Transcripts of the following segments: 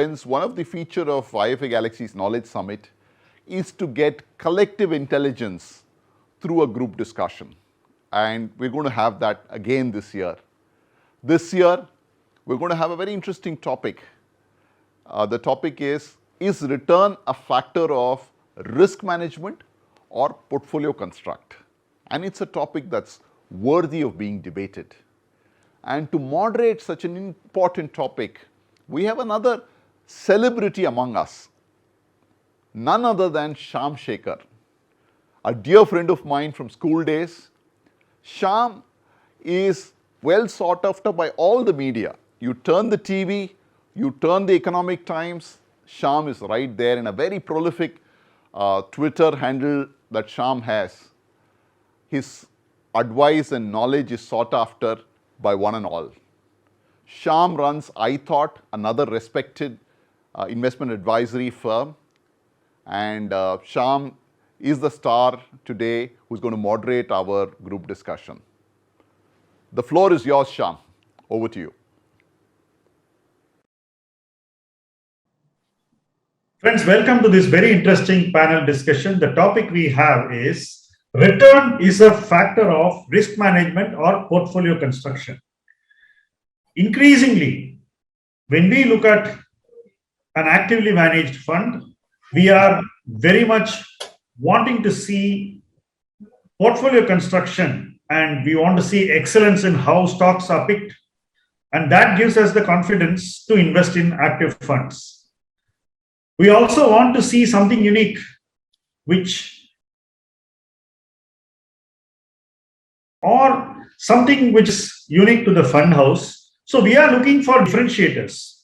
Friends, one of the features of IFA Galaxy's Knowledge Summit is to get collective intelligence through a group discussion. And we're going to have that again this year. This year, we're going to have a very interesting topic. The topic is return a factor of risk management or portfolio construct? And it's a topic that's worthy of being debated. And to moderate such an important topic, we have another celebrity among us, none other than Shyam Shekar, a dear friend of mine from school days. Shyam is well sought after by all the media. You turn the TV, you turn the Economic Times, Shyam is right there in a very prolific Twitter handle that Shyam has. His advice and knowledge is sought after by one and all. Shyam runs ithought, another respected investment advisory firm. And Shyam is the star today who's going to moderate our group discussion. The floor is yours, Shyam. Over to you. Friends, welcome to this very interesting panel discussion. The topic we have is return is a factor of risk management or portfolio construction. Increasingly, when we look at an actively managed fund, we are very much wanting to see portfolio construction, and we want to see excellence in how stocks are picked. And that gives us the confidence to invest in active funds. We also want to see something unique, or something which is unique to the fund house. So we are looking for differentiators.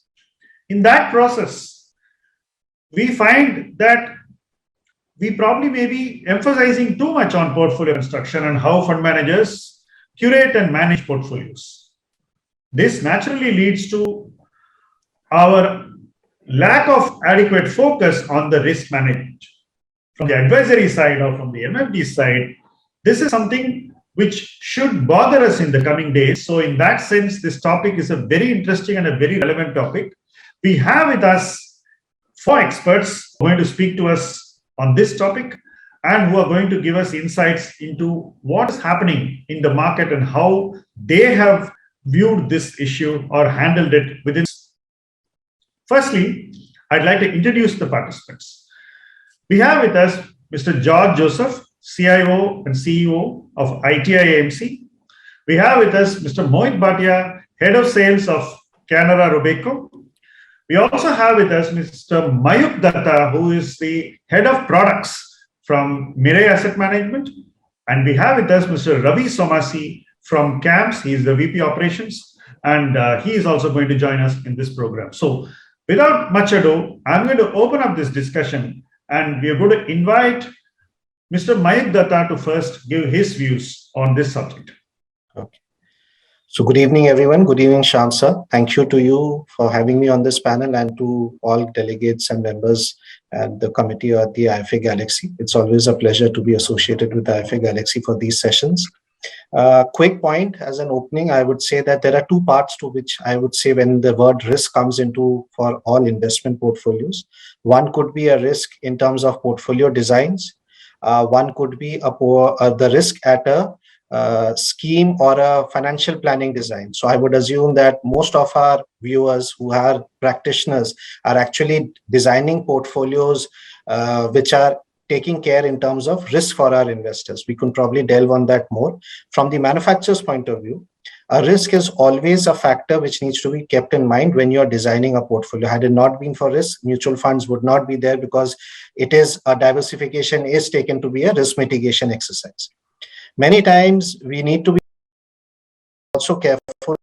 In that process, we find that we probably may be emphasizing too much on portfolio construction and how fund managers curate and manage portfolios. This naturally leads to our lack of adequate focus on the risk management. From the advisory side or from the MFD side, this is something which should bother us in the coming days. So in that sense, this topic is a very interesting and a very relevant topic. We have with us 4 experts who are going to speak to us on this topic and who are going to give us insights into what is happening in the market and how they have viewed this issue or handled it within. Firstly, I'd like to introduce the participants. We have with us Mr. George Joseph, CIO and CEO of ITI-AMC. We have with us Mr. Mohit Bhatia, Head of Sales of Canara Robeco. We also have with us Mr. Mayukh Datta, who is the Head of Products from Mirae Asset Management. And we have with us Mr. Ravi Somasi from CAMS. He is the VP Operations, and he is also going to join us in this program. So without much ado, I'm going to open up this discussion, and we are going to invite Mr. Mayukh Datta to first give his views on this subject. Okay. So good evening, everyone. Good evening, Shyam sir. Thank you to you for having me on this panel and to all delegates and members and the committee at the IFA Galaxy. It's always a pleasure to be associated with the IFA Galaxy for these sessions. Quick point as an opening, I would say that there are 2 parts to which I would say when the word risk comes into for all investment portfolios. One could be a risk in terms of portfolio designs. One could be the risk at a scheme or a financial planning design. So I would assume that most of our viewers who are practitioners are actually designing portfolios which are taking care in terms of risk for our investors. We can probably delve on that more. From the manufacturer's point of view, a risk is always a factor which needs to be kept in mind when you're designing a portfolio. Had it not been for risk, mutual funds would not be there because it is a diversification is taken to be a risk mitigation exercise. Many times we need to be also careful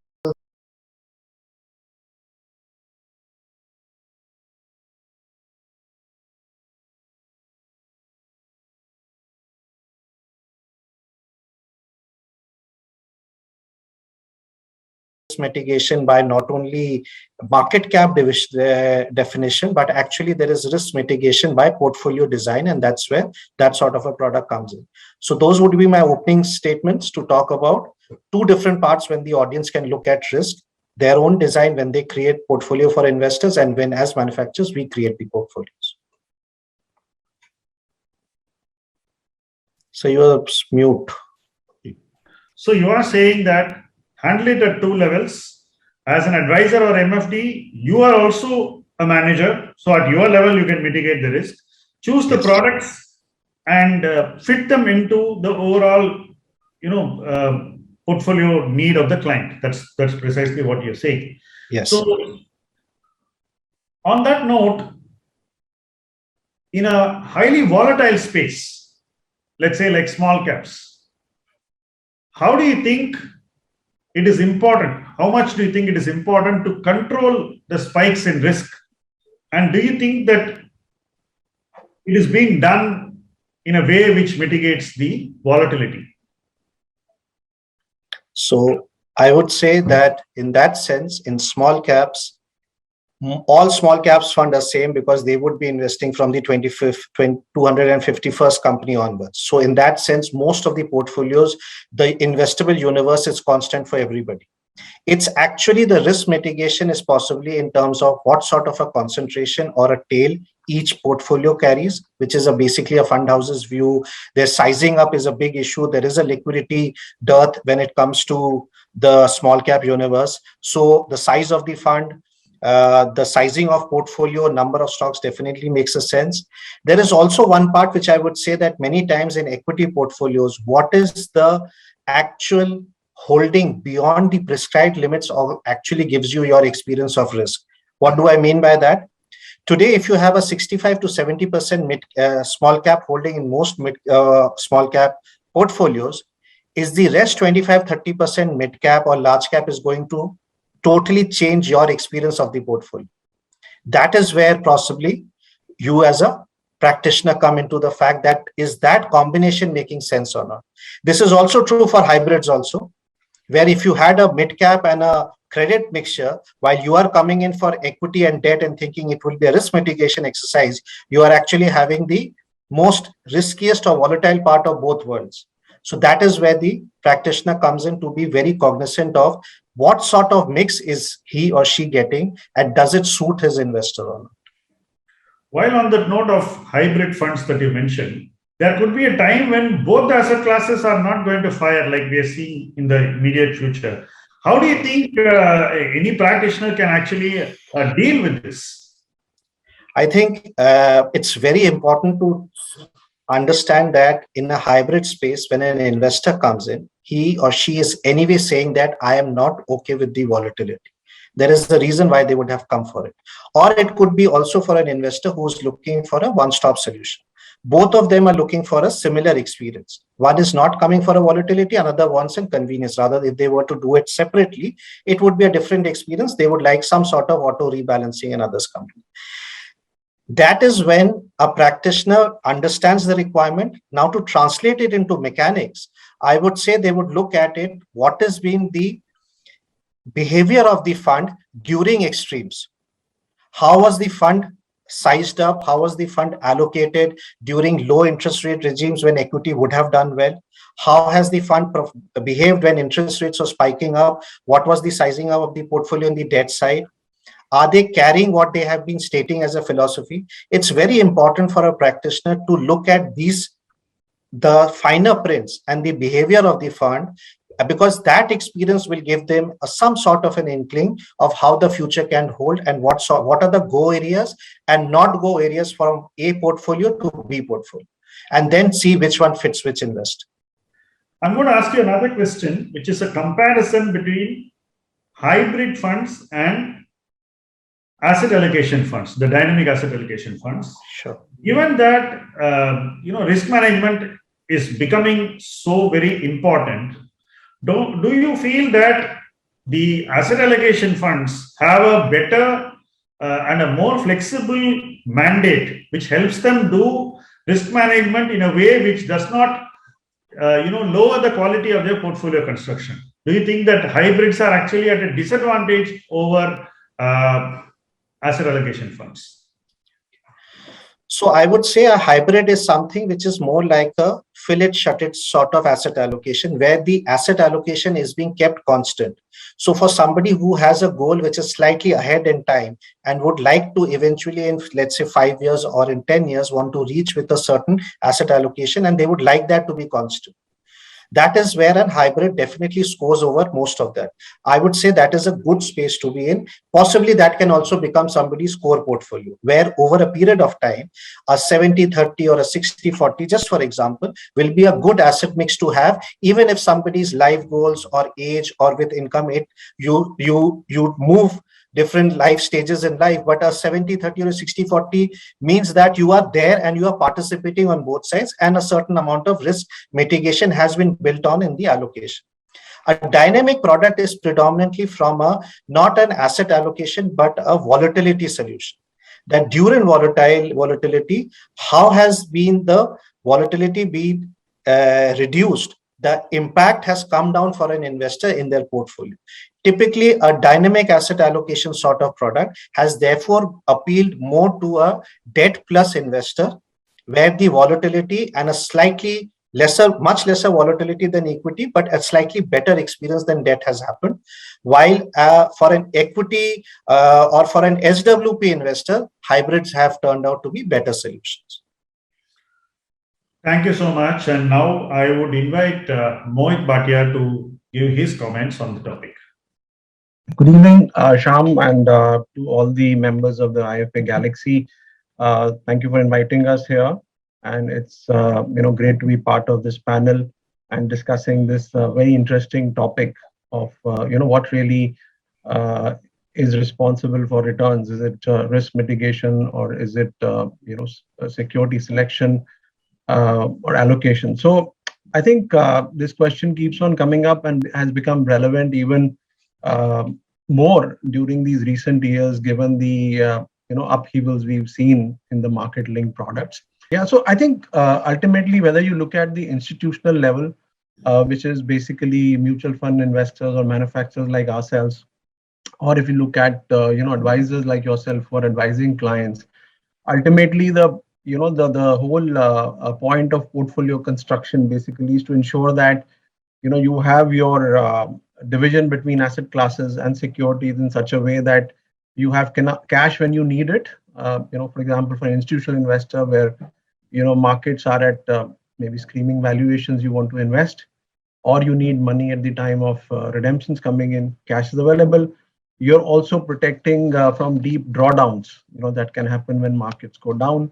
mitigation by not only market cap definition, but actually there is risk mitigation by portfolio design, and that's where that sort of a product comes in. So those would be my opening statements to talk about 2 different parts when the audience can look at risk. their own design when they create portfolio for investors, and when as manufacturers we create the portfolios. So you are mute. So you are saying that handle it at two levels. As an advisor or MFD, you are also a manager. So at your level, you can mitigate the risk. Choose the products and fit them into the overall, portfolio need of the client. That's precisely what you're saying. Yes. So on that note, in a highly volatile space, let's say like small caps, how do you think it is important? How much do you think it is important to control the spikes in risk? And do you think that it is being done in a way which mitigates the volatility? So I would say that in that sense, in small caps, all small caps fund are same because they would be investing from the 251st company onwards. So in that sense, most of the portfolios, the investable universe is constant for everybody. It's actually the risk mitigation is possibly in terms of what sort of a concentration or a tail each portfolio carries, which is basically a fund house's view. Their sizing up is a big issue. There is a liquidity dearth when it comes to the small cap universe. So the size of the fund, the sizing of portfolio, number of stocks definitely makes a sense. There is also one part which I would say that many times in equity portfolios, what is the actual holding beyond the prescribed limits of actually gives you your experience of risk. What do I mean by that? Today, if you have a 65 to 70% small cap holding in most small cap portfolios, is the rest 25-30% mid cap or large cap is going to totally change your experience of the portfolio. That is where possibly you as a practitioner come into the fact that is that combination making sense or not. This is also true for hybrids also, where if you had a mid cap and a credit mixture, while you are coming in for equity and debt and thinking it will be a risk mitigation exercise, you are actually having the most riskiest or volatile part of both worlds. So that is where the practitioner comes in to be very cognizant of what sort of mix is he or she getting and does it suit his investor or not. While on the note of hybrid funds that you mentioned, there could be a time when both the asset classes are not going to fire like we are seeing in the immediate future. How do you think any practitioner can actually deal with this? I think it's very important to understand that in a hybrid space, when an investor comes in, he or she is anyway saying that I am not okay with the volatility. There is a reason why they would have come for it. Or it could be also for an investor who's looking for a one-stop solution. Both of them are looking for a similar experience. One is not coming for a volatility, another wants a convenience. Rather, if they were to do it separately, it would be a different experience. They would like some sort of auto rebalancing and others company. That is when a practitioner understands the requirement. Now to translate it into mechanics, I would say they would look at it, what has been the behavior of the fund during extremes. How was the fund sized up? How was the fund allocated during low interest rate regimes when equity would have done well? How has the fund behaved when interest rates are spiking up? What was the sizing up of the portfolio on the debt side? Are they carrying what they have been stating as a philosophy? It's very important for a practitioner to look at the finer prints and the behavior of the fund, because that experience will give them some sort of an inkling of how the future can hold and what are the go areas and not go areas from A portfolio to B portfolio, and then see which one fits which investor. I'm going to ask you another question, which is a comparison between hybrid funds and asset allocation funds, the dynamic asset allocation funds. Sure. Given that risk management is becoming so very important, do you feel that the asset allocation funds have a better and a more flexible mandate, which helps them do risk management in a way which does not lower the quality of their portfolio construction? Do you think that hybrids are actually at a disadvantage over asset allocation funds? So I would say a hybrid is something which is more like a fill it, shut it sort of asset allocation, where the asset allocation is being kept constant. So for somebody who has a goal which is slightly ahead in time and would like to eventually in, let's say, 5 years or in 10 years, want to reach with a certain asset allocation, and they would like that to be constant. That is where a hybrid definitely scores over most of that. I would say that is a good space to be in. Possibly that can also become somebody's core portfolio, where over a period of time, a 70-30 or a 60-40, just for example, will be a good asset mix to have, even if somebody's life goals or age or with income, you move different life stages in life, but a 70-30 or a 60-40 means that you are there and you are participating on both sides, and a certain amount of risk mitigation has been built on in the allocation. A dynamic product is predominantly from a not an asset allocation but a volatility solution. That during volatility, how has been the volatility been reduced? The impact has come down for an investor in their portfolio. Typically, a dynamic asset allocation sort of product has therefore appealed more to a debt plus investor, where the volatility and a slightly lesser, much lesser volatility than equity, but a slightly better experience than debt has happened. While for an equity or for an SWP investor, hybrids have turned out to be better solutions. Thank you so much. And now I would invite Mohit Bhatia to give his comments on the topic. Good evening, Shyam, and to all the members of the IFA Galaxy. Thank you for inviting us here, and it's great to be part of this panel and discussing this very interesting topic of what really is responsible for returns. Is it risk mitigation, or is it security selection or allocation? So I think this question keeps on coming up and has become relevant even more during these recent years, given the upheavals we've seen in the market-linked products. Yeah, so I think ultimately, whether you look at the institutional level, which is basically mutual fund investors or manufacturers like ourselves, or if you look at advisors like yourself who are advising clients, ultimately the whole point of portfolio construction basically is to ensure that you have your division between asset classes and securities in such a way that you have cash when you need it. For example, for an institutional investor where markets are at maybe screaming valuations, you want to invest, or you need money at the time of redemptions coming in, cash is available. You're also protecting from deep drawdowns, that can happen when markets go down.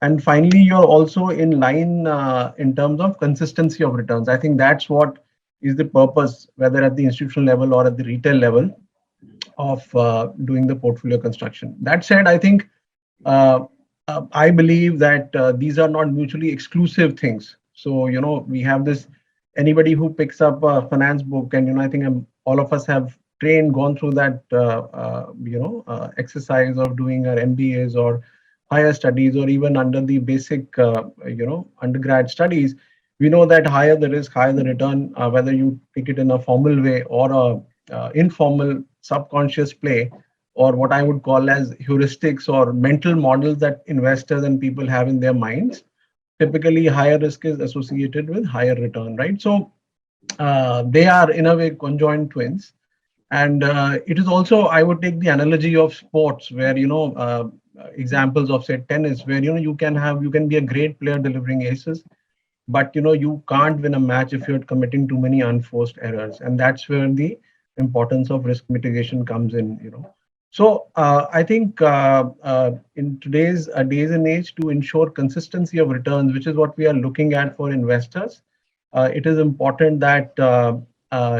And finally, you're also in line in terms of consistency of returns. I think that's what is the purpose, whether at the institutional level or at the retail level, of doing the portfolio construction. That said, I think I believe that these are not mutually exclusive things. So, we have this, anybody who picks up a finance book, and, I think all of us have gone through that, exercise of doing our MBAs or higher studies, or even under the basic, undergrad studies. We know that higher the risk, higher the return, whether you take it in a formal way or a informal subconscious play, or what I would call as heuristics or mental models that investors and people have in their minds. Typically, higher risk is associated with higher return, right? So they are in a way conjoined twins. And it is also, I would take the analogy of sports where, examples of say tennis, where, you can be a great player delivering aces, but you can't win a match if you're committing too many unforced errors. And that's where the importance of risk mitigation comes in. So I think in today's days and age, to ensure consistency of returns, which is what we are looking at for investors, it is important that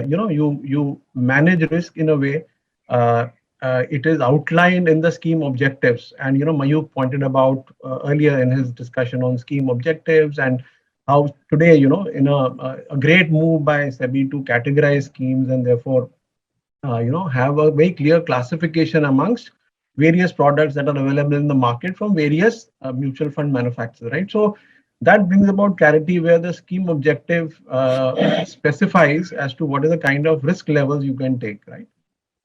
you manage risk in a way. It is outlined in the scheme objectives, and Mayukh pointed about earlier in his discussion on scheme objectives, and how today in a great move by SEBI to categorize schemes, and therefore have a very clear classification amongst various products that are available in the market from various mutual fund manufacturers, right? So that brings about clarity, where the scheme objective specifies as to what is the kind of risk levels you can take, right?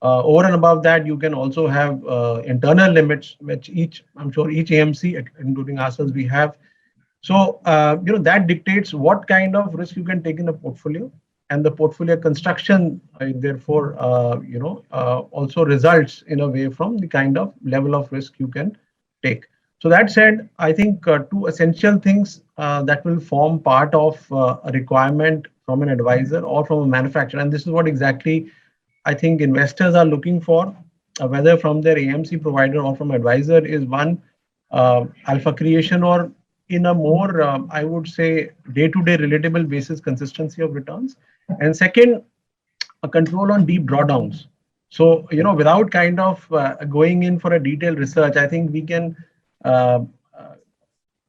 Over and above that, you can also have internal limits, which I'm sure each AMC, including ourselves, we have. So, that dictates what kind of risk you can take in a portfolio, and the portfolio construction, therefore, also results in a way from the kind of level of risk you can take. So that said, I think two essential things that will form part of a requirement from an advisor or from a manufacturer, and this is what exactly I think investors are looking for, whether from their AMC provider or from advisor, is one, alpha creation, or in a more, I would say, day-to-day relatable basis, consistency of returns. And second, a control on deep drawdowns. So, without kind of going in for a detailed research, I think we can, uh,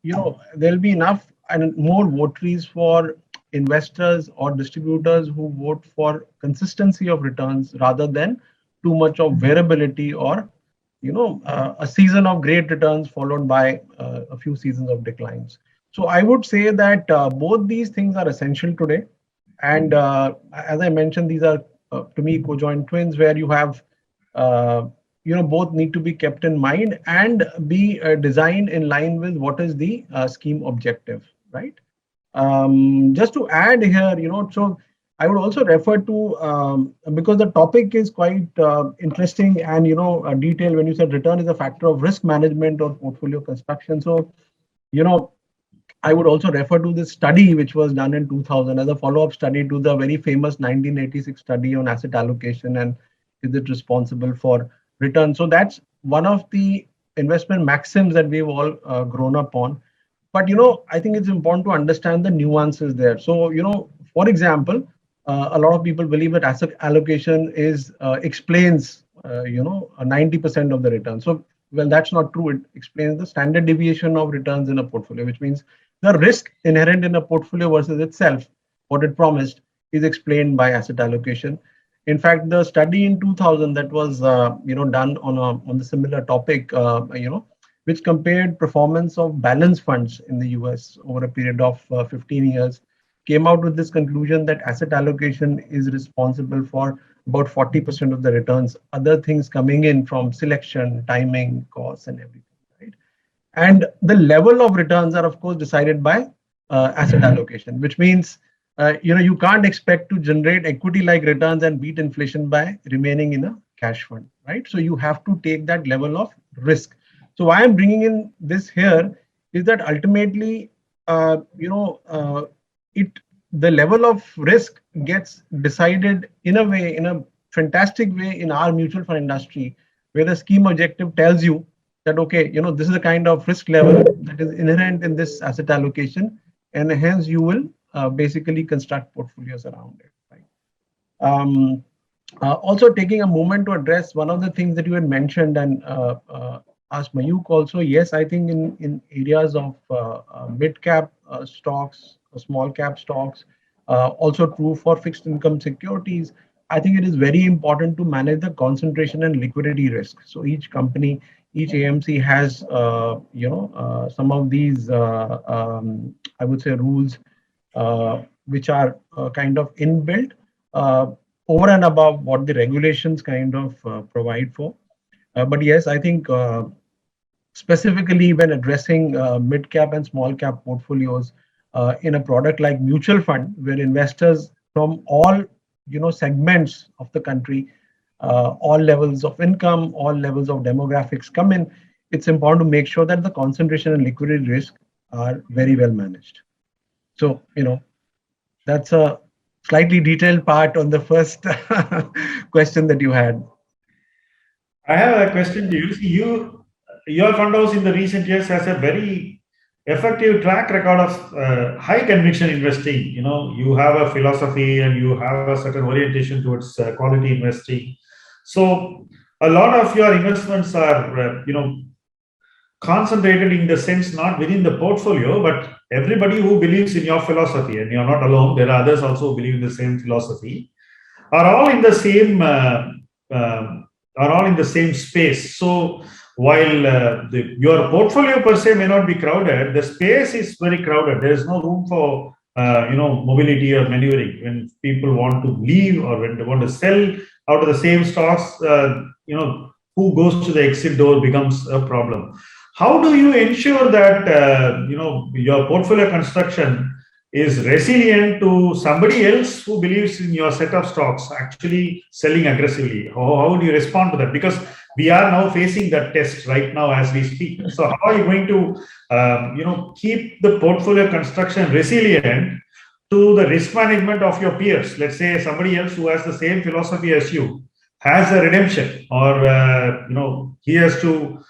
there'll be enough and more votaries for investors or distributors who vote for consistency of returns rather than too much of variability, or a season of great returns followed by a few seasons of declines. So I would say that both these things are essential today. And as I mentioned, these are to me co-joint twins, where you have both need to be kept in mind and be designed in line with what is the scheme objective, right? Just to add here, so I would also refer to, because the topic is quite interesting and, detailed when you said return is a factor of risk management or portfolio construction. So, I would also refer to this study which was done in 2000 as a follow-up study to the very famous 1986 study on asset allocation and is it responsible for return. So that's one of the investment maxims that we've all grown up on. But, I think it's important to understand the nuances there. So, for example, a lot of people believe that asset allocation explains, 90% of the return. So, well, that's not true. It explains the standard deviation of returns in a portfolio, which means the risk inherent in a portfolio versus itself, what it promised, is explained by asset allocation. In fact, the study in 2000 that was, done on the similar topic, which compared performance of balance funds in the US over a period of 15 years, came out with this conclusion that asset allocation is responsible for about 40% of the returns, other things coming in from selection, timing, costs, and everything, right? And the level of returns are, of course, decided by asset allocation, which means, you can't expect to generate equity-like returns and beat inflation by remaining in a cash fund, right? So you have to take that level of risk. So why I'm bringing in this here is that ultimately, the level of risk gets decided in a fantastic way in our mutual fund industry, where the scheme objective tells you that, okay, this is the kind of risk level that is inherent in this asset allocation, and hence you will basically construct portfolios around it, right? Also taking a moment to address one of the things that you had mentioned and asked Mayukh also. Yes, I think in areas of mid-cap stocks, small cap stocks, also true for fixed income securities, I think it is very important to manage the concentration and liquidity risk. So each company, each AMC has, some of these, I would say, rules which are kind of inbuilt over and above what the regulations kind of provide for. But yes, I think specifically when addressing mid-cap and small-cap portfolios in a product like mutual fund, where investors from all segments of the country, all levels of income, all levels of demographics come in, it's important to make sure that the concentration and liquidity risk are very well managed. So, that's a slightly detailed part on the first question that you had. I have a question to you. See, your fund house in the recent years has a very effective track record of high conviction investing. You have a philosophy and you have a certain orientation towards quality investing. So a lot of your investments are, concentrated in the sense not within the portfolio, but everybody who believes in your philosophy, and you're not alone, there are others also who believe in the same philosophy, are all in the same space. So while your portfolio per se may not be crowded, the space is very crowded. There is no room for mobility or maneuvering. When people want to leave or when they want to sell out of the same stocks, who goes to the exit door becomes a problem. How do you ensure that your portfolio construction is resilient to somebody else who believes in your set of stocks actually selling aggressively? How do you respond to that? Because we are now facing that test right now as we speak. So how are you going to keep the portfolio construction resilient to the risk management of your peers? Let's say somebody else who has the same philosophy as you has a redemption, or he has to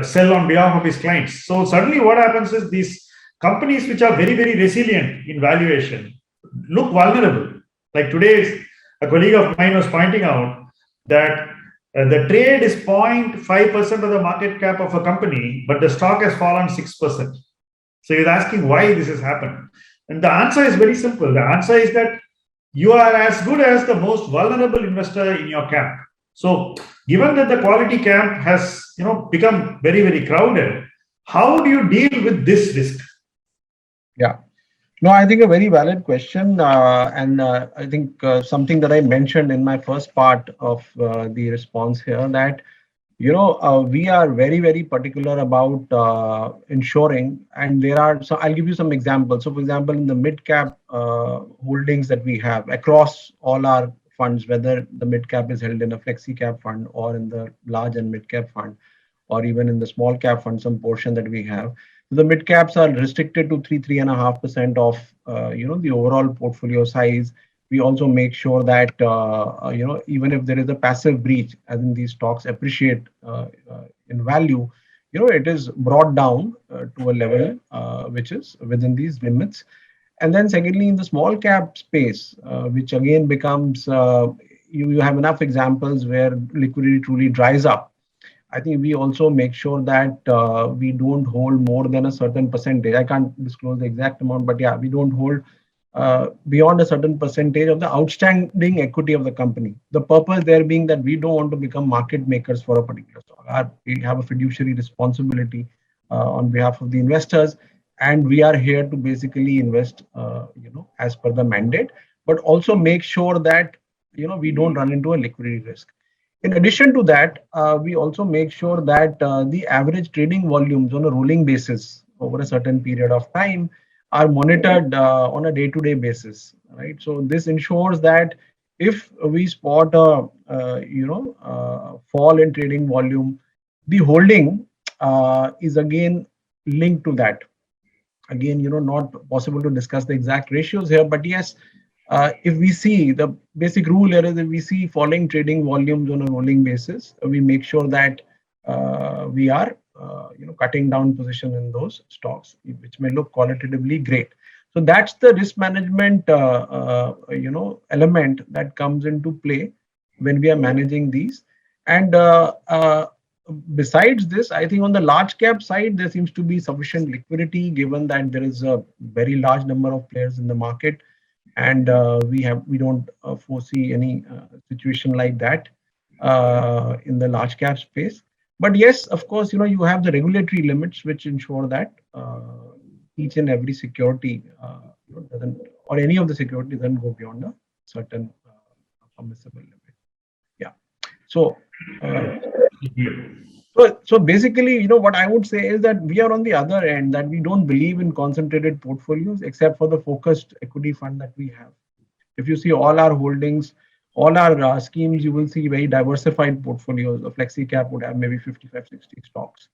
sell on behalf of his clients. So suddenly what happens is these companies which are very, very resilient in valuation look vulnerable. Like today, a colleague of mine was pointing out that the trade is 0.5% of the market cap of a company, but the stock has fallen 6%. So he's asking why this has happened. And the answer is very simple. The answer is that you are as good as the most vulnerable investor in your camp. So given that the quality camp has become very, very crowded, how do you deal with this risk? Yeah. No, I think a very valid question. And I think something that I mentioned in my first part of the response here, that, we are very, very particular about ensuring, and so I'll give you some examples. So for example, in the mid-cap holdings that we have across all our funds, whether the mid-cap is held in a flexi-cap fund or in the large and mid-cap fund, or even in the small-cap fund, some portion that we have, the mid caps are restricted to 3.5% of the overall portfolio size. We also make sure that even if there is a passive breach, as in these stocks appreciate in value, it is brought down to a level which is within these limits. And then secondly, in the small cap space, which again becomes you have enough examples where liquidity truly dries up. I think we also make sure that we don't hold more than a certain percentage. I can't disclose the exact amount, but yeah, we don't hold beyond a certain percentage of the outstanding equity of the company. The purpose there being that we don't want to become market makers for a particular stock. We have a fiduciary responsibility on behalf of the investors, and we are here to basically invest, as per the mandate, but also make sure that we don't run into a liquidity risk. In addition to that, we also make sure that the average trading volumes on a rolling basis over a certain period of time are monitored on a day-to-day basis, right? So this ensures that if we spot a fall in trading volume, the holding is again linked to that. Again, not possible to discuss the exact ratios here, but yes, if we see, the basic rule here is if we see falling trading volumes on a rolling basis, we make sure that we are cutting down position in those stocks, which may look qualitatively great. So that's the risk management element that comes into play when we are managing these. And besides this, I think on the large cap side, there seems to be sufficient liquidity given that there is a very large number of players in the market. And we don't foresee any situation like that in the large cap space. But yes, of course, you have the regulatory limits which ensure that each and every security doesn't, or any of the security doesn't go beyond a certain permissible limit. Yeah. So. So basically, what I would say is that we are on the other end, that we don't believe in concentrated portfolios except for the focused equity fund that we have. If you see all our holdings, all our schemes, you will see very diversified portfolios. A flexi cap would have maybe 55, 60 stocks.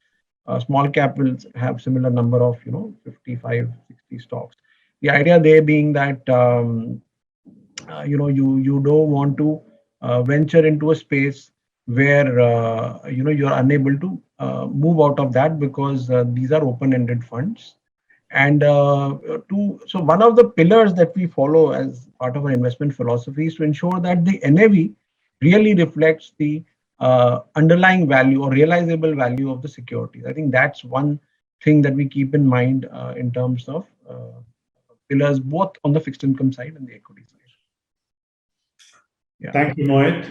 Small cap will have similar number of, 55, 60 stocks. The idea there being that, you don't want to venture into a space where you're unable to move out of that, because these are open-ended funds. And so one of the pillars that we follow as part of our investment philosophy is to ensure that the NAV really reflects the underlying value or realizable value of the securities. I think that's one thing that we keep in mind in terms of pillars, both on the fixed income side and the equity side. Yeah. Thank you, Mohit.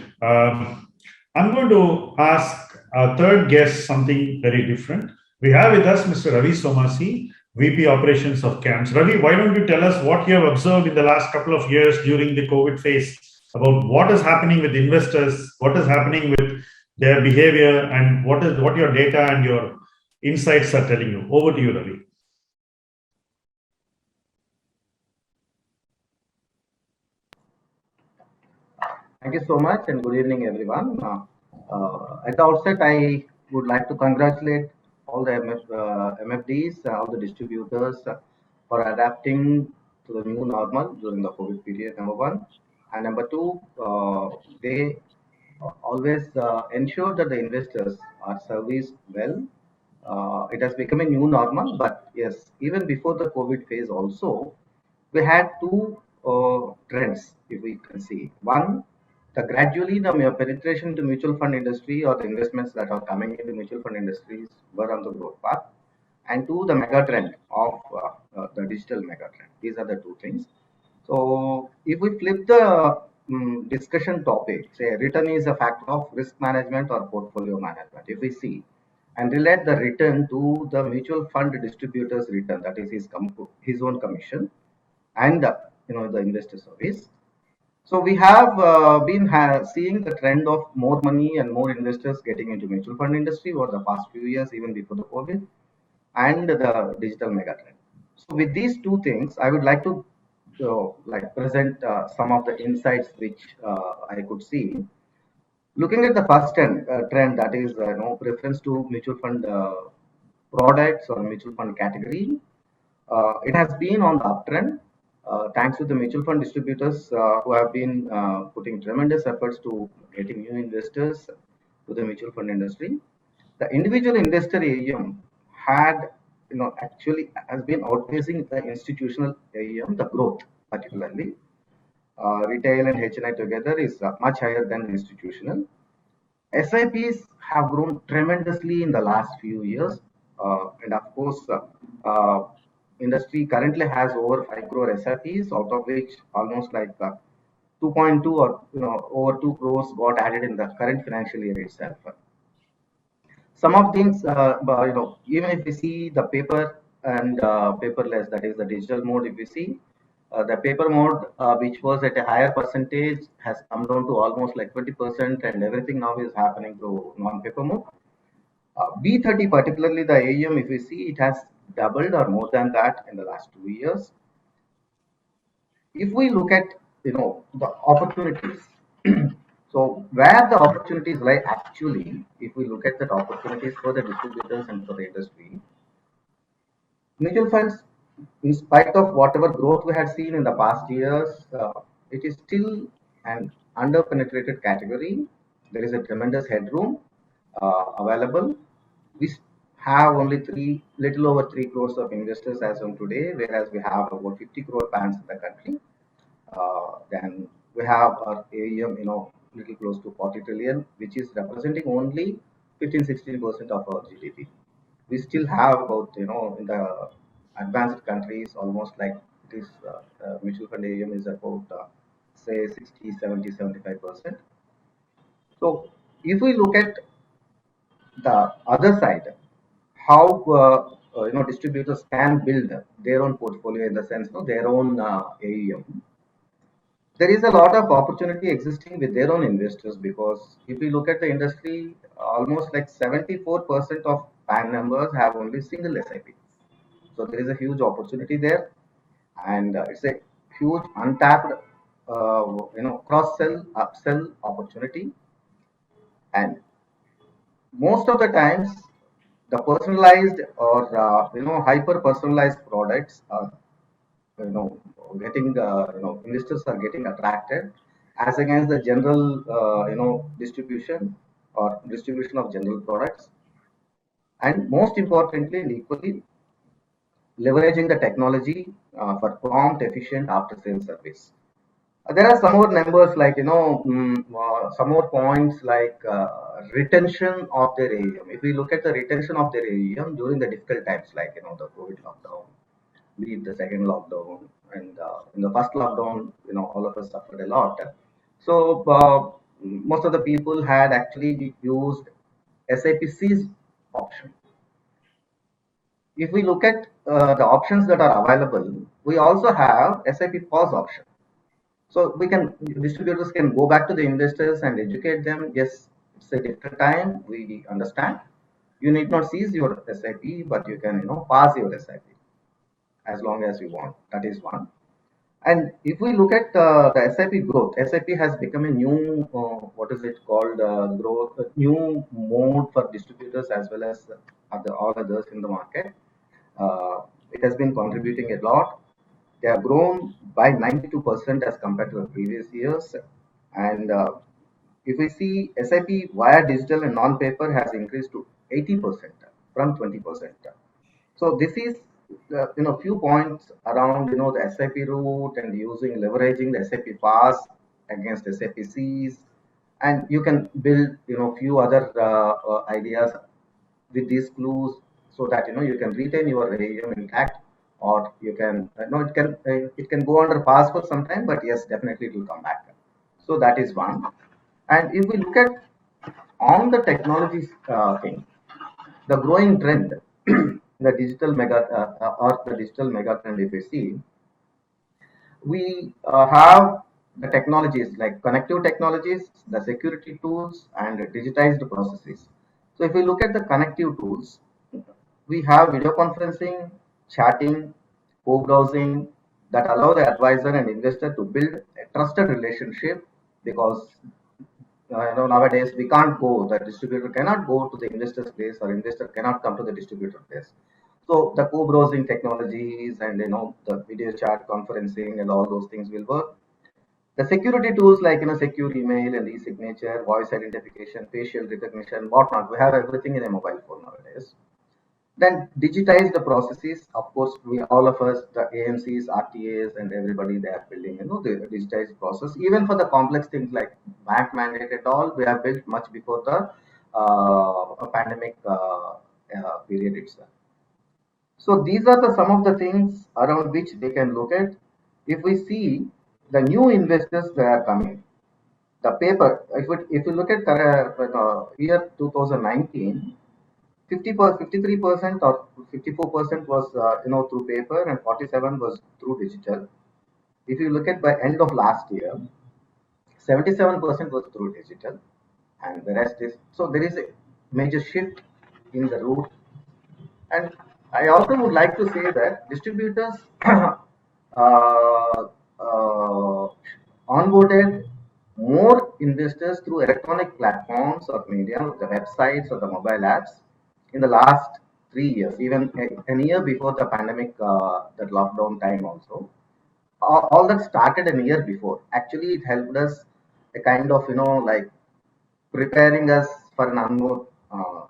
I'm going to ask our third guest something very different. We have with us Mr. Ravi Somasi, VP Operations of CAMS. Ravi, why don't you tell us what you have observed in the last couple of years during the COVID phase about what is happening with investors, what is happening with their behavior, and what your data and your insights are telling you. Over to you, Ravi. Thank you so much and good evening, everyone. At the outset, I would like to congratulate all the MFDs, all the distributors for adapting to the new normal during the COVID period, number one. And number two, they always ensure that the investors are serviced well. It has become a new normal, but yes, even before the COVID phase also, we had two trends, if we can see. One, the gradually the penetration into mutual fund industry or the investments that are coming into mutual fund industries were on the growth path. And two, the mega trend of the digital mega trend. These are the two things. So if we flip the discussion topic, say return is a factor of risk management or portfolio management. If we see and relate the return to the mutual fund distributor's return, that is his own commission, and the investor service. So we have been seeing the trend of more money and more investors getting into mutual fund industry over the past few years, even before the COVID, and the digital mega trend. So with these two things, I would like to present some of the insights which I could see. Looking at the first trend, that is preference to mutual fund products or mutual fund category, it has been on the uptrend thanks to the mutual fund distributors who have been putting tremendous efforts to getting new investors to the mutual fund industry. The individual investor AUM had, actually has been outpacing the institutional AUM, the growth particularly. Retail and HNI together is much higher than institutional. SIPs have grown tremendously in the last few years, and of course, industry currently has over 5 crore SIPs, out of which almost like 2.2 or over 2 crores got added in the current financial year itself. Some of things, even if we see the paper and paperless, that is the digital mode, if we see the paper mode, which was at a higher percentage, has come down to almost like 20%, and everything now is happening through non-paper mode. B30, particularly the AUM, if we see, it has doubled or more than that in the last 2 years. If we look at the opportunities, so where the opportunities lie actually, if we look at the opportunities for the distributors and for the industry, mutual funds, in spite of whatever growth we had seen in the past years, it is still an under-penetrated category. There is a tremendous headroom available. We have only little over 3 crores of investors as on today, whereas we have about 50 crore PANs in the country. Then we have our AUM, little close to 40 trillion, which is representing only 15-16% of our GDP. We still have about, in the advanced countries, almost like it is mutual fund AUM is about say 60, 70, 75%. So if we look at the other side, how distributors can build their own portfolio in the sense of their own AUM, there is a lot of opportunity existing with their own investors, because if we look at the industry, almost like 74% of PAN members have only single SIP. So there is a huge opportunity there, and it's a huge untapped cross sell upsell opportunity. And most of the times the personalized or hyper personalized products are getting investors are getting attracted as against the general distribution or distribution of general products, and most importantly and equally leveraging the technology for prompt efficient after sales service. There are some more numbers like some more points like retention of their AUM. If we look at the retention of their AUM during the difficult times like the COVID lockdown, be it the second lockdown, and in the first lockdown, all of us suffered a lot. So most of the people had actually used SIPC's option. If we look at the options that are available, we also have SIP pause option. So distributors can go back to the investors and educate them. Yes, it's a different time. We understand. You need not cease your SIP, but you can, pass your SIP as long as you want. That is one. And if we look at the SIP growth, SIP has become a new, what is it called, growth, a new mode for distributors as well as all others in the market. It has been contributing a lot. They have grown by 92% as compared to the previous years. And if we see SIP via digital and non-paper has increased to 80% from 20%. So this is few points around the SIP route and leveraging the SIP pass against SIPCs, and you can build few other ideas with these clues so that you can retain your AUM intact, or you can it can go under pass for some time, but yes, definitely it will come back. So that is one. And if we look at on the technology thing, the growing trend, the digital mega trend, if we see, we have the technologies like connective technologies, the security tools, and digitized processes. So if we look at the connective tools, we have video conferencing, chatting, co-browsing that allow the advisor and investor to build a trusted relationship, because nowadays we can't go, the distributor cannot go to the investor's place, or investor cannot come to the distributor place. So the co-browsing technologies and the video chat conferencing and all those things will work. The security tools like secure email and e-signature, voice identification, facial recognition, whatnot, we have everything in a mobile phone nowadays. Then digitize the processes. Of course, we all of us, the AMCs, RTAs, and everybody, they are building the digitized process. Even for the complex things like bank mandate and all, we have built much before the pandemic period itself. So these are some of the things around which they can look at. If we see the new investors that are coming, the paper, if you look at year 2019, 53% or 54% was through paper, and 47 was through digital. If you look at by end of last year, 77% was through digital, and the rest is, so there is a major shift in the route. And I also would like to say that distributors onboarded more investors through electronic platforms or media, the websites or the mobile apps in the last 3 years, even a year before the pandemic, that lockdown time also. All that started a year before. Actually, it helped us a kind of, like preparing us for an unknown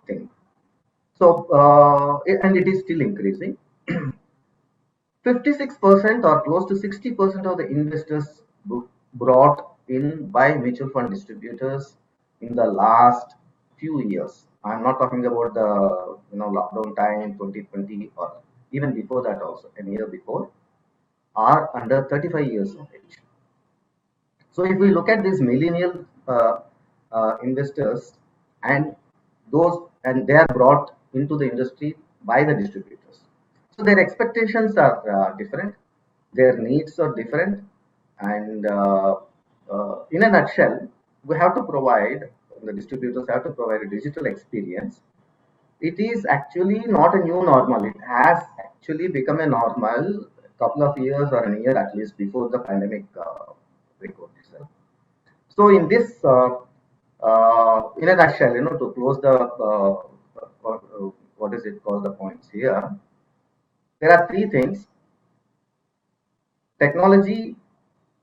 thing. So, and it is still increasing. 56% or close to 60% of the investors brought in by mutual fund distributors in the last few years. I'm not talking about the lockdown time 2020, or even before that also, a year before, are under 35 years of age. So if we look at these millennial investors, and they are brought into the industry by the distributors. So their expectations are different, their needs are different, and in a nutshell, the distributors have to provide a digital experience. It is actually not a new normal. It has actually become a normal a couple of years or a year at least before the pandemic record itself. So in this, in a nutshell, to close the what is it called, the points here, there are three things. Technology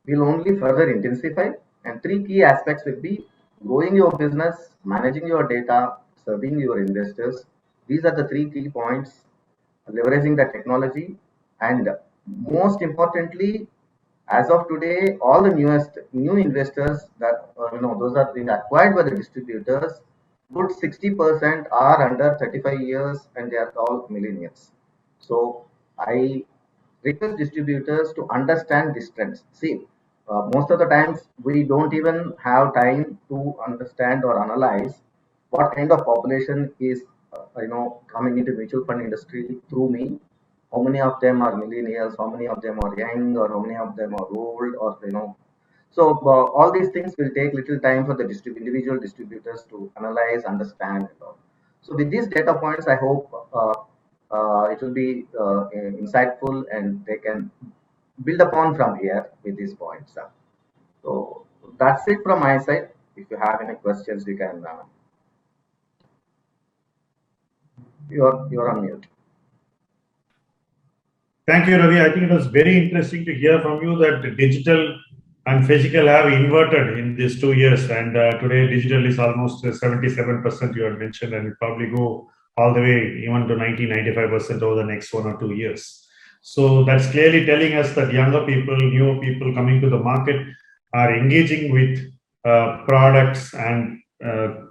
will only further intensify, and three key aspects will be growing your business, managing your data, serving your investors. These are the three key points. Leveraging the technology, and most importantly, as of today, all the new investors that those are being acquired by the distributors, good 60% are under 35 years, and they are all millennials. So I request distributors to understand these trends. See, most of the times we don't even have time to understand or analyze what kind of population is coming into mutual fund industry through me, how many of them are millennials, how many of them are young, or how many of them are old, or So all these things will take little time for the individual distributors to analyze, understand. So with these data points, I hope it will be insightful and they can build upon from here with these points. So that's it from my side. If you have any questions, you can. You're on mute. Thank you, Ravi. I think it was very interesting to hear from you that the digital and physical have inverted in these 2 years. And today, digital is almost 77%, you had mentioned, and it probably go all the way even to 95% over the next 1 or 2 years. So that's clearly telling us that younger people, newer people coming to the market are engaging with products and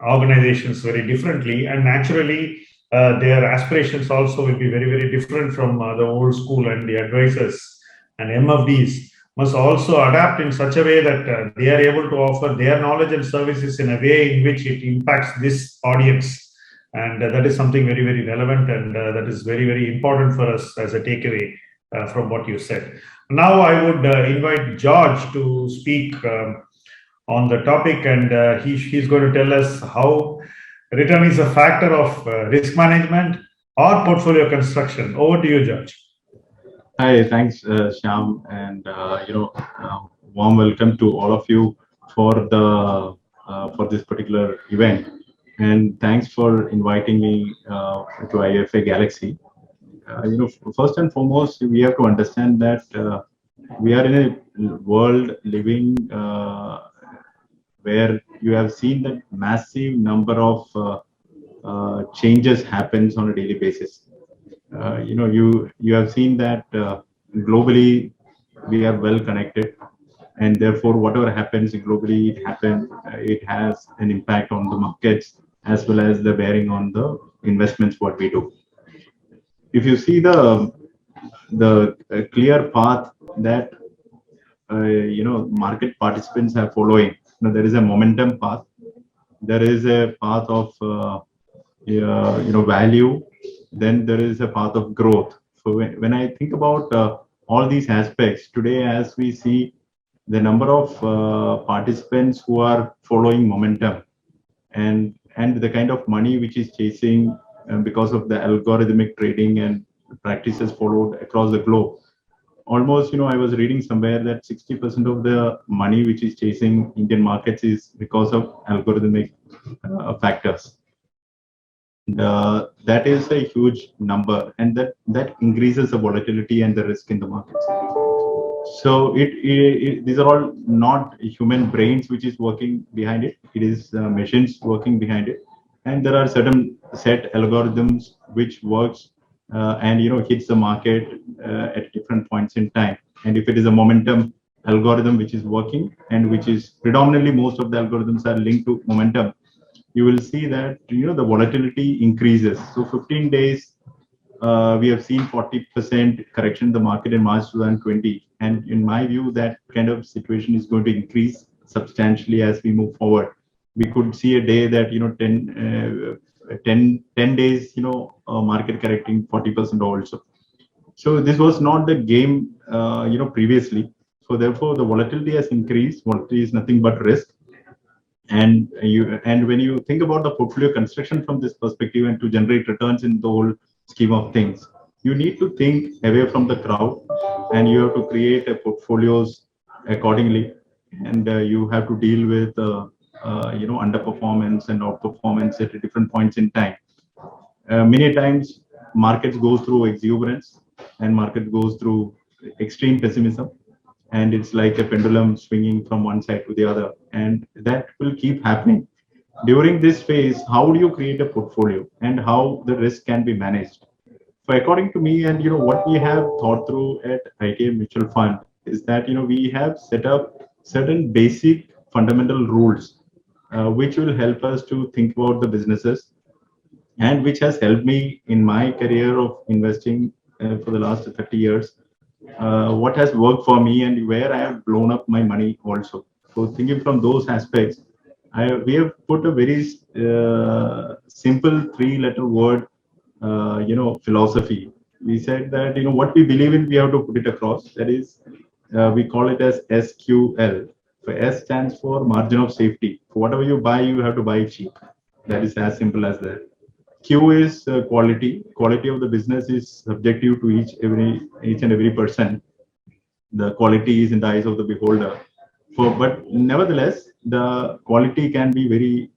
organizations very differently. And naturally, their aspirations also will be very, very different from the old school, and the advisors and MFDs must also adapt in such a way that they are able to offer their knowledge and services in a way in which it impacts this audience. And that is something very, very relevant, and that is very, very important for us as a takeaway from what you said. Now, I would invite George to speak on the topic, and he's going to tell us how return is a factor of risk management or portfolio construction. Over to you, George. Hi, thanks, Shyam, and warm welcome to all of you for the for this particular event, and thanks for inviting me to IFA Galaxy. First and foremost, we have to understand that we are in a world living where you have seen that massive number of changes happens on a daily basis. You have seen that globally we are well connected, and therefore whatever happens globally, it has an impact on the markets as well as the bearing on the investments what we do. If you see the clear path that market participants are following, there is a momentum path, there is a path of value, then there is a path of growth. So when I think about all these aspects today, as we see the number of participants who are following momentum and the kind of money which is chasing because of the algorithmic trading and practices followed across the globe. Almost, I was reading somewhere that 60% of the money which is chasing Indian markets is because of algorithmic factors. That is a huge number, and that increases the volatility and the risk in the markets. So these are all not human brains which is working behind it. It is machines working behind it, and there are certain set algorithms which works and hits the market at different points in time. And if it is a momentum algorithm which is working, and which is predominantly most of the algorithms are linked to momentum, you will see that the volatility increases. So 15 days we have seen 40% correction in the market in March 2020, and in my view that kind of situation is going to increase substantially as we move forward. We could see a day that 10 days market correcting 40% also. So this was not the game previously. So therefore the volatility has increased. Volatility is nothing but risk. And when you think about the portfolio construction from this perspective and to generate returns in the whole scheme of things, you need to think away from the crowd, and you have to create a portfolios accordingly, and you have to deal with underperformance and outperformance at different points in time. Many times markets go through exuberance and market goes through extreme pessimism, and it's like a pendulum swinging from one side to the other, and that will keep happening. During this phase, how do you create a portfolio and how the risk can be managed? So according to me, and what we have thought through at ITA Mutual Fund is that we have set up certain basic fundamental rules which will help us to think about the businesses, and which has helped me in my career of investing for the last 30 years. What has worked for me and where I have blown up my money also. So thinking from those aspects, we have put a very simple 3-letter word, philosophy, we said that, what we believe in, we have to put it across. That is, we call it as SQL. So S stands for margin of safety. For whatever you buy, you have to buy it cheap. That is as simple as that. Q is quality. Quality of the business is subjective to each and every person. The quality is in the eyes of the beholder. But nevertheless, the quality can be very,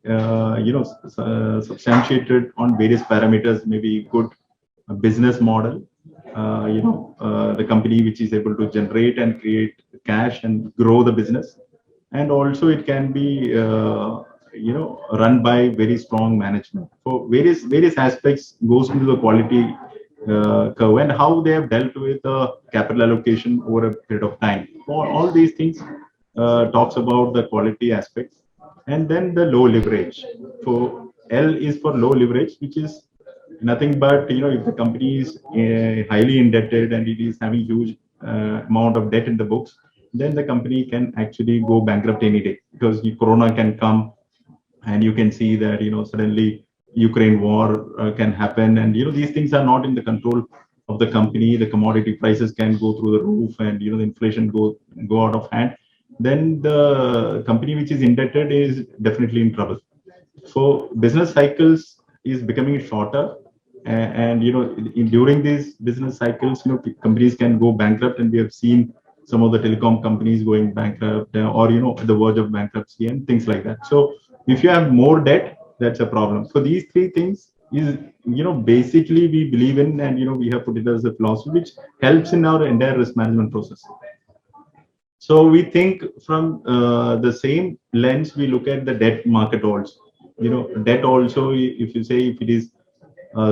substantiated on various parameters. Maybe good business model, the company which is able to generate and create cash and grow the business, and also it can be, run by very strong management. So various aspects goes into the quality curve, and how they have dealt with capital allocation over a period of time. All these things talks about the quality aspects. And then the low leverage. So L is for low leverage, which is nothing but, if the company is highly indebted and it is having huge amount of debt in the books, then the company can actually go bankrupt any day, because the corona can come, and you can see that, suddenly Ukraine war can happen, and these things are not in the control of the company. The commodity prices can go through the roof, and the inflation go out of hand. Then the company which is indebted is definitely in trouble. So business cycles is becoming shorter, and during these business cycles, companies can go bankrupt, and we have seen some of the telecom companies going bankrupt, or at the verge of bankruptcy and things like that. So if you have more debt, that's a problem. So these three things is, basically we believe in, and we have put it as a philosophy which helps in our entire risk management process. So we think from the same lens, we look at the debt market also. Debt also, if you say, if it is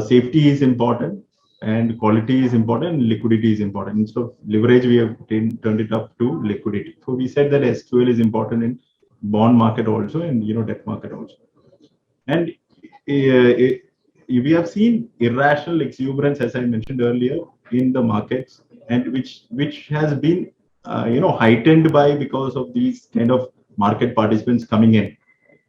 safety is important, and quality is important, and liquidity is important. Instead of leverage, we have turned it up to liquidity. So we said that SQL is important in bond market also, and debt market also. And we have seen irrational exuberance, as I mentioned earlier, in the markets, and which has been heightened because of these kind of market participants coming in,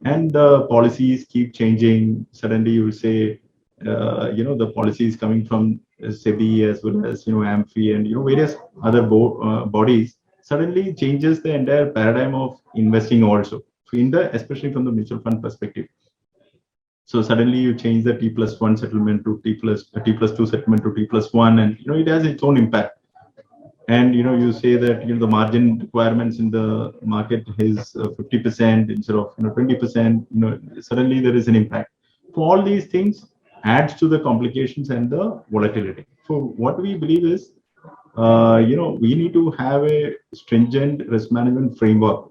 and the policies keep changing. Suddenly you will say, the policies coming from SEBI as well as AMFI and various other bodies suddenly changes the entire paradigm of investing also, especially from the mutual fund perspective. So suddenly you change the T+1 settlement to T+2 settlement to T+1, and it has its own impact. And you say that the margin requirements in the market is 50% instead of 20%. Suddenly there is an impact. So all these things adds to the complications and the volatility. So what we believe is, we need to have a stringent risk management framework,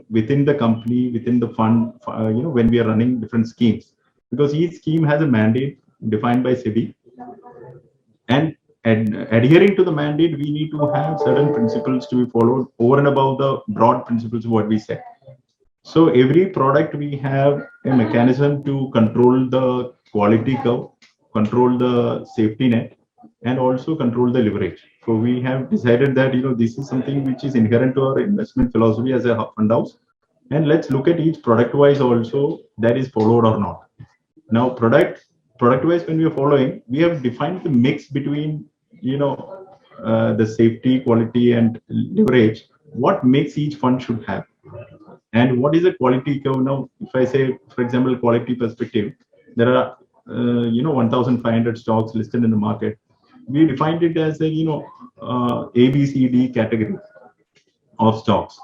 within the company, within the fund, when we are running different schemes, because each scheme has a mandate defined by SEBI, and adhering to the mandate, we need to have certain principles to be followed over and above the broad principles of what we said. So every product, we have a mechanism to control the quality curve, control the safety net, and also control the leverage. So we have decided that this is something which is inherent to our investment philosophy as a fund house, and let's look at each product wise also, that is followed or not. Now product wise, when we are following, we have defined the mix between the safety, quality, and leverage. What mix each fund should have, and what is a quality curve? Now if I say, for example, quality perspective, there are 1,500 stocks listed in the market. We defined it as a A, B, C, D category of stocks,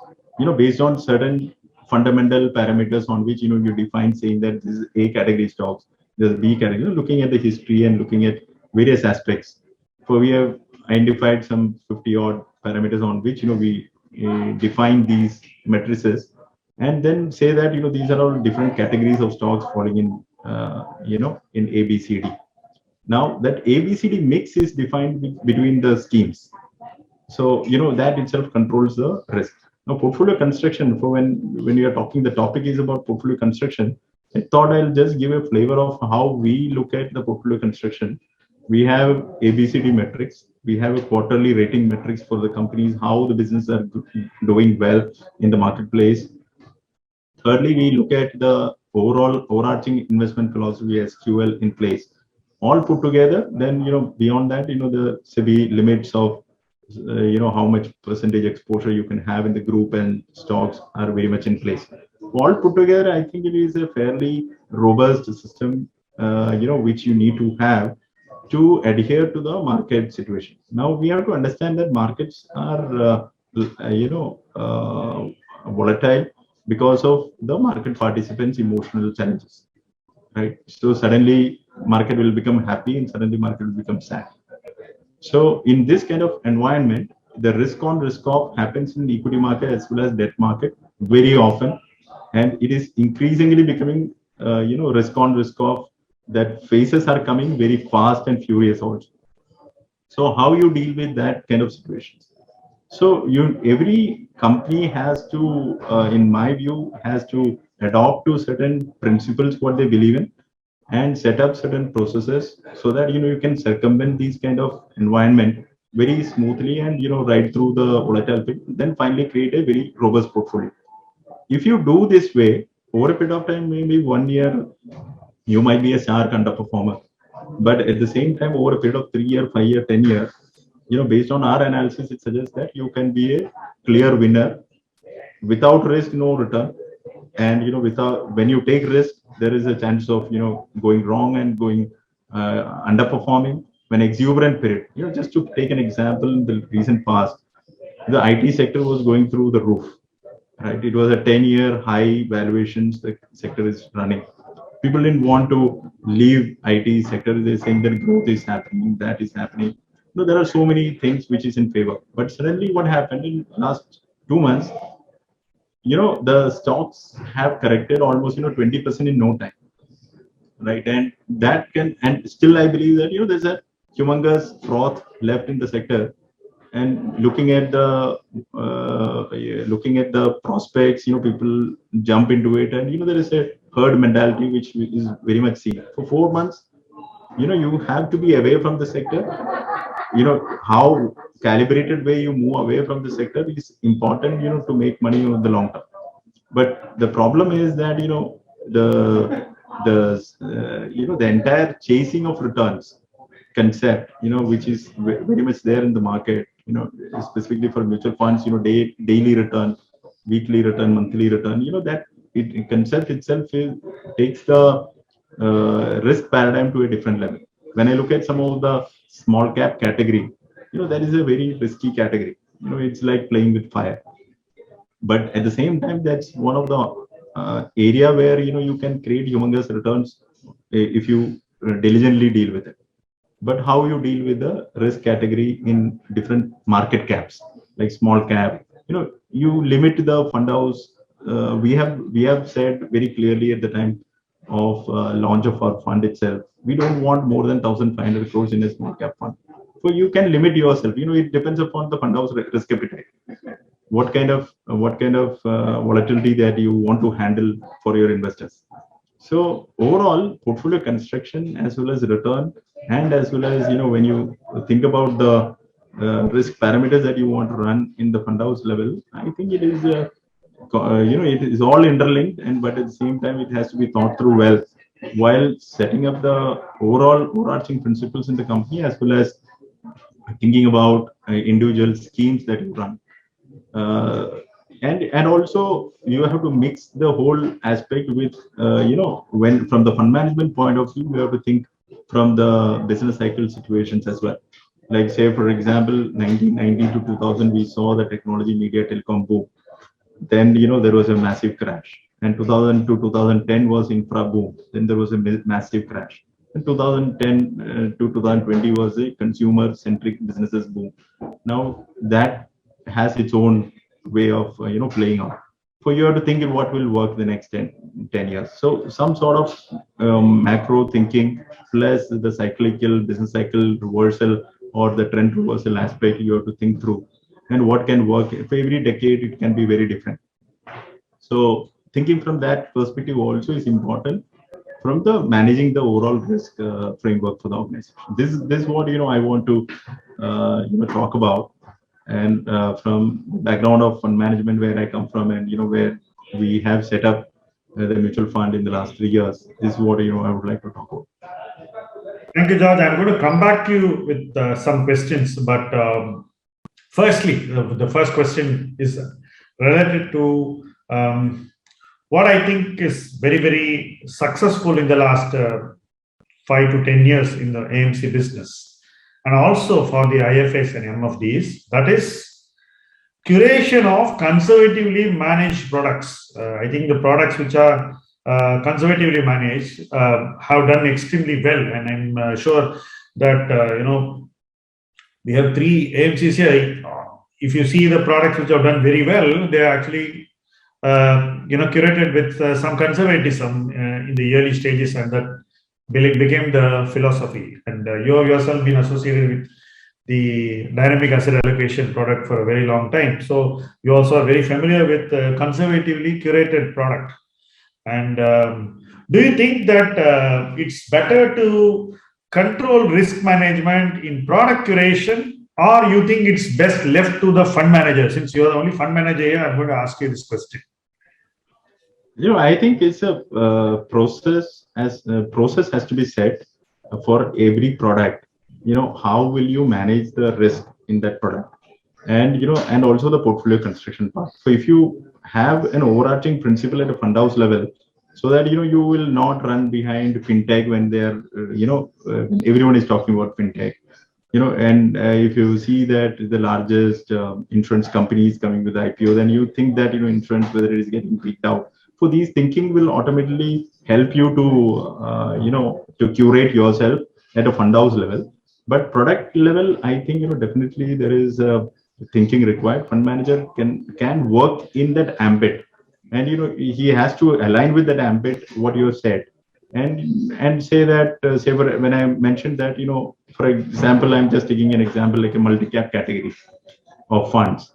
based on certain fundamental parameters on which you define, saying that this is A category stocks, this is B category, looking at the history and looking at various aspects. So we have identified some 50 odd parameters on which we define these matrices, and then say that these are all different categories of stocks falling in in A, B, C, D. Now that A, B, C, D mix is defined between the schemes. So that itself controls the risk. Now portfolio construction, for when you are talking, the topic is about portfolio construction. I thought I'll just give a flavor of how we look at the portfolio construction. We have ABCD metrics. We have a quarterly rating metrics for the companies, how the business are doing well in the marketplace. Thirdly, we look at the overall overarching investment philosophy, SQL, in place. all put together, then beyond that, the SEBI limits of how much percentage exposure you can have in the group and stocks are very much in place. All put together, I think it is a fairly robust system, which you need to have to adhere to the market situation. Now we have to understand that markets are, volatile because of the market participants' emotional challenges, right? So suddenly market will become happy and suddenly market will become sad. So in this kind of environment, the risk on risk off happens in the equity market as well as debt market very often, and it is increasingly becoming, risk on risk off, that phases are coming very fast and furious also. So how you deal with that kind of situations? So every company has to, in my view, has to adopt to certain principles what they believe in, and set up certain processes so that you can circumvent these kind of environment very smoothly and ride through the volatile thing, then finally create a very robust portfolio. If you do this way over a period of time, maybe 1 year you might be a sharp underperformer, but at the same time over a period of 3 year, 5 year, 10 year, based on our analysis, it suggests that you can be a clear winner without risk, no return. And without, when you take risk, there is a chance of going wrong and going underperforming when exuberant period. Just to take an example, in the recent past, the IT sector was going through the roof, right? It was a 10-year high valuations the sector is running. People didn't want to leave IT sector. They're saying that growth is happening, that is happening. There are so many things which is in favor. But suddenly what happened in last 2 months, the stocks have corrected almost 20% in no time, right? And that can, and still I believe that there's a humongous froth left in the sector. And looking at the prospects, people jump into it, and there is a herd mentality which is very much seen for 4 months. You have to be away from the sector. How calibrated way you move away from the sector is important, to make money in the long term. But the problem is that the entire chasing of returns concept, which is very much there in the market, specifically for mutual funds, daily return, weekly return, monthly return, that concept itself takes the risk paradigm to a different level. When I look at some of the small cap category, that is a very risky category. It's like playing with fire. But at the same time, that's one of the area where you can create humongous returns if you diligently deal with it. But how you deal with the risk category in different market caps, like small cap, you limit the fund house. We have said very clearly at the time of launch of our fund itself, we don't want more than 1,500 crores in a small cap fund. So you can limit yourself. It depends upon the fund house risk appetite. What kind of volatility that you want to handle for your investors. So overall, portfolio construction as well as return, and as well as when you think about the risk parameters that you want to run in the fund house level, I think it is it is all interlinked, and but at the same time it has to be thought through well while setting up the overall overarching principles in the company, as well as thinking about individual schemes that you run. And also you have to mix the whole aspect with when from the fund management point of view, you have to think from the business cycle situations as well. Like say for example, 1990 to 2000 we saw the technology, media, telecom boom. Then there was a massive crash, and 2000 to 2010 was infra boom. Then there was a massive crash. And 2010 to 2020 was a consumer centric businesses boom. Now that has its own way of playing out. For you to think of what will work the next 10 years. So some sort of macro thinking plus the cyclical business cycle reversal or the trend reversal aspect you have to think through, and what can work. For every decade it can be very different. So thinking from that perspective also is important from the managing the overall risk framework for the organization. This is what I want to talk about. And from background of fund management where I come from, and where we have set up the mutual fund in the last 3 years, this is what I would like to talk about. Thank you, George. I'm going to come back to you with some questions, but firstly, the first question is related to what I think is very, very successful in the last 5 to 10 years in the AMC business, and also for the IFAs and MFDs, that is curation of conservatively managed products. I think the products which are conservatively managed have done extremely well, and I'm sure that we have 3 AMCs here. If you see the products which have done very well, they are actually curated with some conservatism in the early stages, and that became the philosophy. And you have yourself been associated with the dynamic asset allocation product for a very long time, so you also are very familiar with conservatively curated product. And do you think that it's better to control risk management in product curation, or you think it's best left to the fund manager? Since you're the only fund manager here, I'm going to ask you this question. I think it's a process. As a process has to be set for every product. How will you manage the risk in that product, and and also the portfolio construction part. So if you have an overarching principle at a fund house level, so that you will not run behind fintech when they're everyone is talking about fintech. And if you see that the largest insurance company is coming with IPO, then you think that insurance, whether it is getting beat out. So these thinking will automatically help you to curate yourself at a fund house level. But product level, I think definitely there is thinking required. Fund manager can work in that ambit, and he has to align with that ambit what you have said, and say that when I mentioned that for example, I'm just taking an example like a multi-cap category of funds.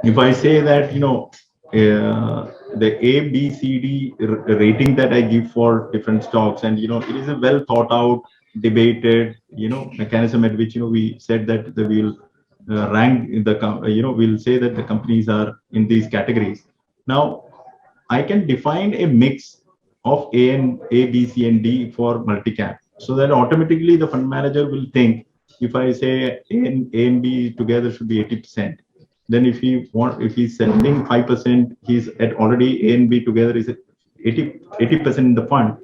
If I say that the A, B, C, D rating that I give for different stocks, and it is a well thought out, debated mechanism at which we said that we'll rank the we'll say that the companies are in these categories. Now I can define a mix of A, B, C, and D for multi-cap, so that automatically the fund manager will think, if I say A and B together should be 80%, then if he's selling 5%, he's at already A and B together is at 80% in the fund.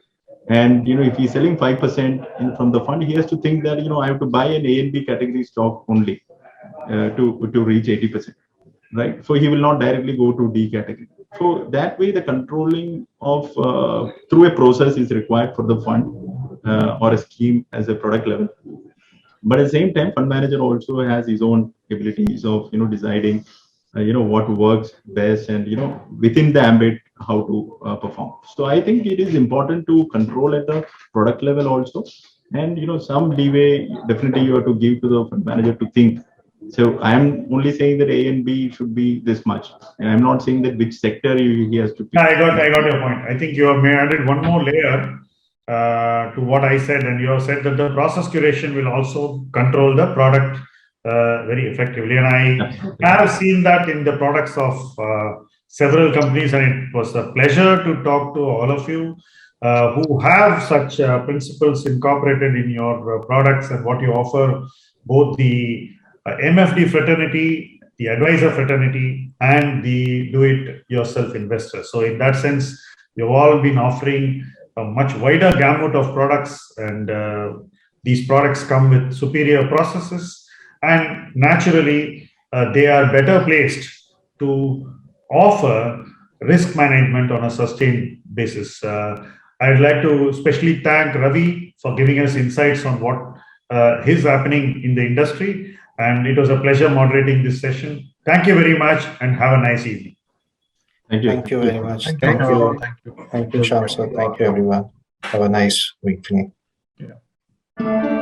And if he's selling 5% from the fund, he has to think that I have to buy an A and B category stock only to reach 80%, right? So he will not directly go to D category. So that way, the controlling of through a process is required for the fund or a scheme as a product level. But at the same time, fund manager also has his own abilities of deciding what works best, and within the ambit how to perform. So I think it is important to control at the product level also, and some leeway definitely you have to give to the fund manager to think. So I am only saying that A and B should be this much, and I'm not saying that which sector he has to pick. I got your point. I think you have added one more layer to what I said, and you have said that the process curation will also control the product very effectively. And I have seen that in the products of several companies, and it was a pleasure to talk to all of you who have such principles incorporated in your products and what you offer, both the MFD fraternity, the advisor fraternity, and the do-it-yourself investor. So in that sense, you've all been offering a much wider gamut of products, and these products come with superior processes, and naturally they are better placed to offer risk management on a sustained basis. I'd like to especially thank Ravi for giving us insights on what is happening in the industry, and it was a pleasure moderating this session. Thank you very much, and have a nice evening. Thank you. Thank you very much. Thank you. Thank you, Shyam sir. Thank you, everyone. Have a nice week. Yeah.